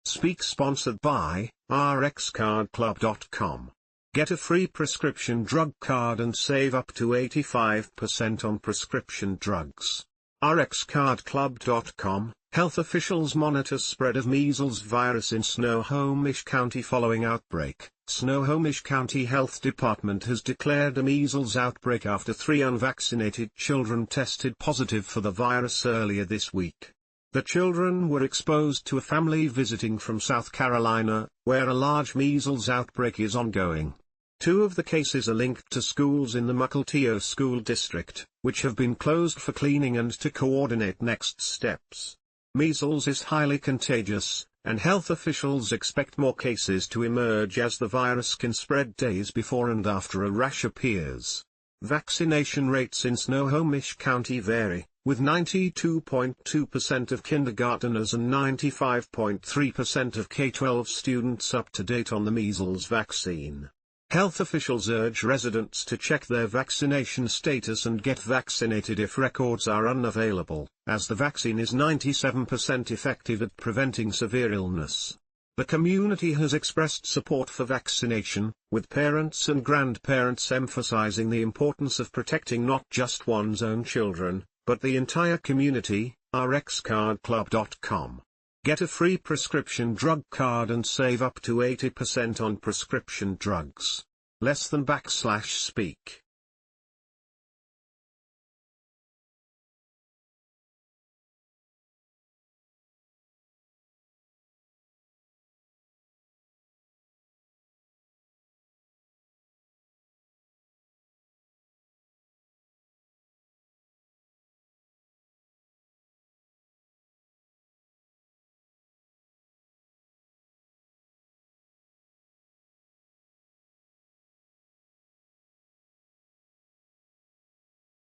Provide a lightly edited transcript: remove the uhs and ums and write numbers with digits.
Speak sponsored by rxcardclub.com. Get a free prescription drug card and save up to 85% on prescription drugs. rxcardclub.com. Health officials monitor spread of measles virus in Snohomish County following outbreak. Snohomish County Health Department has declared a measles outbreak after 3 unvaccinated children tested positive for the virus earlier this week. The children were exposed to a family visiting from South Carolina, where a large measles outbreak is ongoing. 2 of the cases are linked to schools in the Mukilteo School District, which have been closed for cleaning and to coordinate next steps. Measles is highly contagious, and health officials expect more cases to emerge as the virus can spread days before and after a rash appears. Vaccination rates in Snohomish County vary, with 92.2% of kindergarteners and 95.3% of K-12 students up to date on the measles vaccine. Health officials urge residents to check their vaccination status and get vaccinated if records are unavailable, as the vaccine is 97% effective at preventing severe illness. The community has expressed support for vaccination, with parents and grandparents emphasizing the importance of protecting not just one's own children, but the entire community. rxcardclub.com. Get a free prescription drug card and save up to 80% on prescription drugs. /speak